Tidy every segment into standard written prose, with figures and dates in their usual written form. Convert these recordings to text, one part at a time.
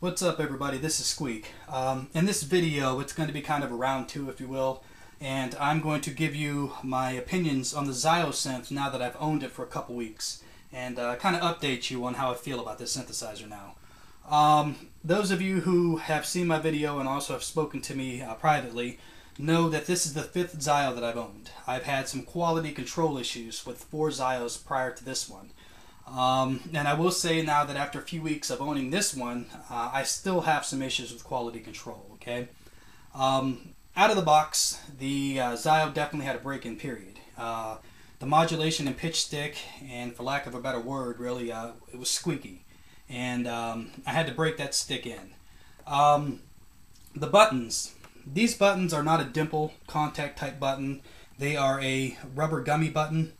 What's up, everybody? This is Squeak. In this video, it's going to be kind of a round two, if you will, and I'm going to give you my opinions on the Xiosynth now that I've owned it for a couple weeks, and kind of update you on how I feel about this synthesizer now. Those of you who have seen my video and also have spoken to me privately know that this is the fifth Xio that I've owned. I've had some quality control issues with 4 Xios prior to this one. And I will say now that after a few weeks of owning this one, I still have some issues with quality control, okay? Out of the box, the Xio definitely had a break-in period. The modulation and pitch stick, and for lack of a better word, really, it was squeaky. And I had to break that stick in. The buttons. These buttons are not a dimple contact type button. They are a rubber gummy button.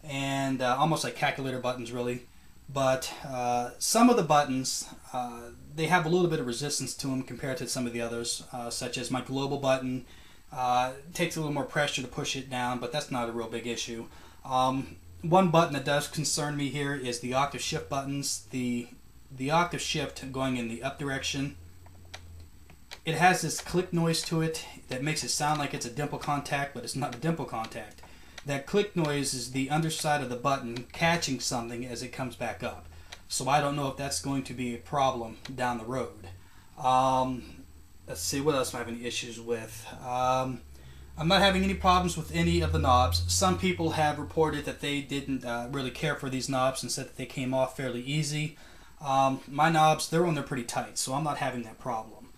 And almost like calculator buttons, really. But some of the buttons, they have a little bit of resistance to them compared to some of the others, such as my global button. Takes a little more pressure to push it down, but that's not a real big issue. One button that does concern me here is the octave shift buttons. The octave shift going in the up direction. It has this click noise to it that makes it sound like it's a dimple contact, but it's not a dimple contact. That click noise is the underside of the button catching something as it comes back up. So I don't know if that's going to be a problem down the road. Let's see, what else am I having issues with? I'm not having any problems with any of the knobs. Some people have reported that they didn't really care for these knobs and said that they came off fairly easy. My knobs, they're on there pretty tight, so I'm not having that problem.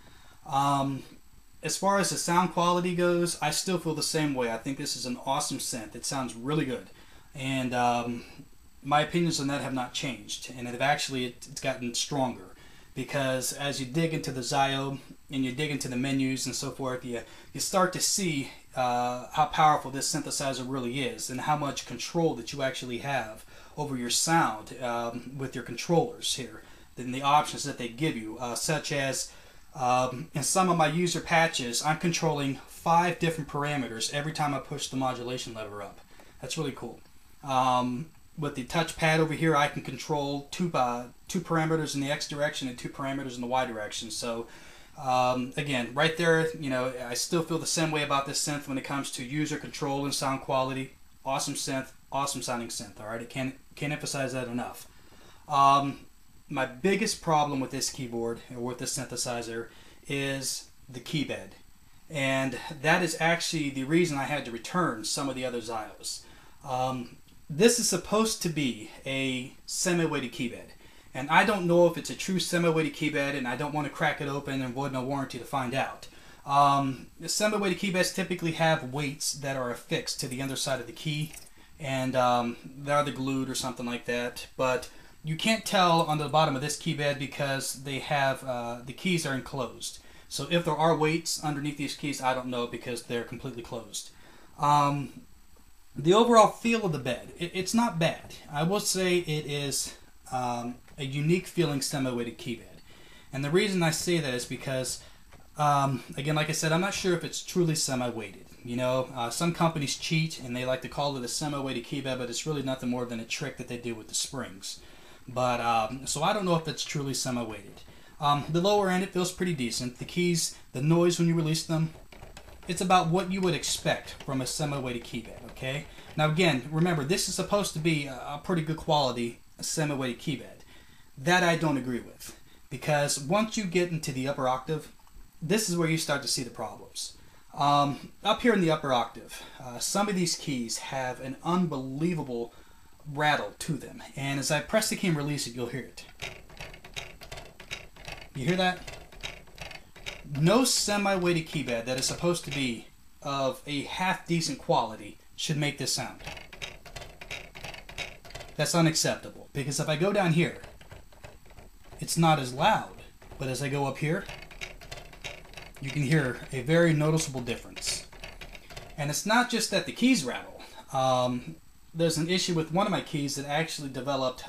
As far as the sound quality goes, I still feel the same way. I think this is an awesome synth. It sounds really good. And my opinions on that have not changed. And it's gotten stronger. Because as you dig into the Xio and you dig into the menus and so forth, you start to see how powerful this synthesizer really is and how much control that you actually have over your sound with your controllers here. And the options that they give you, such as in some of my user patches, I'm controlling 5 different parameters every time I push the modulation lever up. That's really cool. With the touchpad over here, I can control two parameters in the X direction and 2 parameters in the Y direction. So again, right there, I still feel the same way about this synth when it comes to user control and sound quality. Awesome synth, awesome sounding synth. All right, I can't emphasize that enough. My biggest problem with this keyboard, or with this synthesizer, is the key bed. And that is actually the reason I had to return some of the other Xios. This is supposed to be a semi-weighted key bed. And I don't know if it's a true semi-weighted key bed, and I don't want to crack it open and void no warranty to find out. The semi-weighted key beds typically have weights that are affixed to the underside of the key, and they're either glued or something like that. But you can't tell on the bottom of this key bed because they have the keys are enclosed. So if there are weights underneath these keys, I don't know because they're completely closed. The overall feel of the bed, it's not bad. I will say it is a unique feeling semi-weighted key bed. And the reason I say that is because, again, like I said, I'm not sure if it's truly semi-weighted. Some companies cheat and they like to call it a semi-weighted key bed, but it's really nothing more than a trick that they do with the springs. But so I don't know if it's truly semi-weighted. The lower end, it feels pretty decent. The keys, the noise when you release them, it's about what you would expect from a semi-weighted key bed, okay? Now again, remember, this is supposed to be a pretty good quality semi-weighted key bed. That I don't agree with. Because once you get into the upper octave, this is where you start to see the problems. Up here in the upper octave, some of these keys have an unbelievable rattle to them, and as I press the key and release it, you'll hear it. You hear that? No semi-weighted key bed that is supposed to be of a half-decent quality should make this sound. That's unacceptable, because if I go down here, it's not as loud, but as I go up here, you can hear a very noticeable difference. And it's not just that the keys rattle. There's an issue with one of my keys that actually developed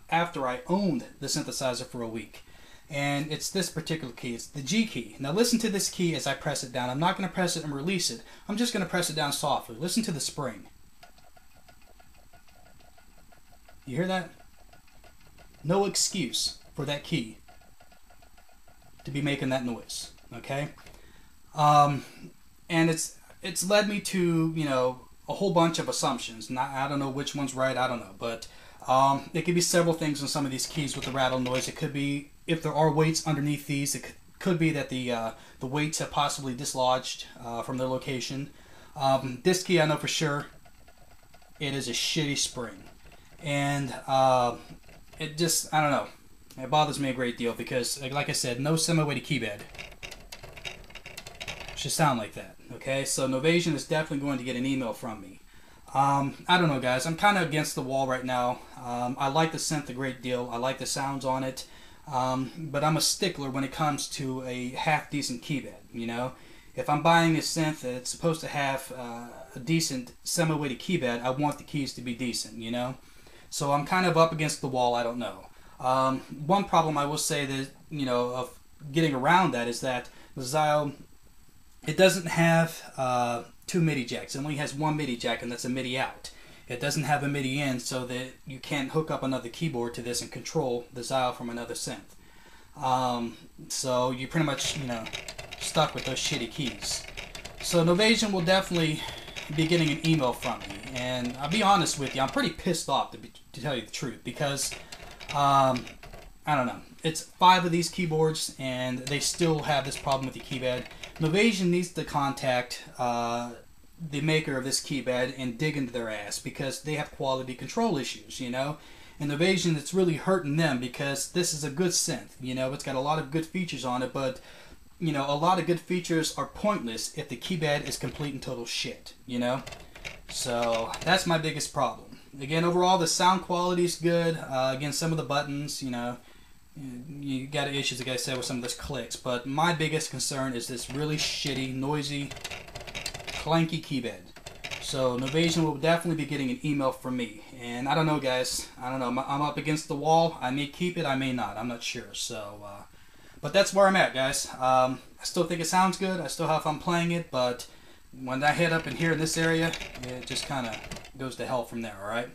after I owned the synthesizer for a week. And it's this particular key. It's the G key. Now listen to this key as I press it down. I'm not going to press it and release it. I'm just going to press it down softly. Listen to the spring. You hear that? No excuse for that key to be making that noise. Okay, and it's led me to, you know, a whole bunch of assumptions. Not, I don't know which one's right. I don't know, but it could be several things on some of these keys with the rattle noise. It could be if there are weights underneath these. It could be that the weights have possibly dislodged from their location. This key I know for sure. It is a shitty spring, and it just, I don't know. It bothers me a great deal because, like I said, no semi-weighted key bed should sound like that. Okay, so Novation is definitely going to get an email from me. I don't know, guys. I'm kind of against the wall right now. I like the synth a great deal. I like the sounds on it, but I'm a stickler when it comes to a half-decent key bed. You know, if I'm buying a synth that's supposed to have a decent semi-weighted key bed, I want the keys to be decent. You know, so I'm kind of up against the wall. I don't know. One problem I will say that, you know, of getting around that is that the Zio, it doesn't have two MIDI jacks. It only has one MIDI jack, and that's a MIDI out. It doesn't have a MIDI in, so that you can't hook up another keyboard to this and control the Zio from another synth. So you're pretty much, you know, stuck with those shitty keys. So Novation will definitely be getting an email from me, and I'll be honest with you, I'm pretty pissed off to tell you the truth, because I don't know. It's 5 of these keyboards, and they still have this problem with the keypad. Novation needs to contact the maker of this keypad and dig into their ass, because they have quality control issues, you know. And Novation, it's really hurting them, because this is a good synth, you know. It's got a lot of good features on it, but, you know, a lot of good features are pointless if the keypad is complete and total shit, you know. So that's my biggest problem. Again, overall, the sound quality is good. Again, some of the buttons, you know, you got issues, like I said, with some of those clicks. But my biggest concern is this really shitty, noisy, clanky keypad. So Novation will definitely be getting an email from me. And I don't know, guys. I don't know. I'm up against the wall. I may keep it. I may not. I'm not sure. So, but that's where I'm at, guys. I still think it sounds good. I still have fun playing it. But when I head up in here in this area, it just kind of goes to hell from there, alright?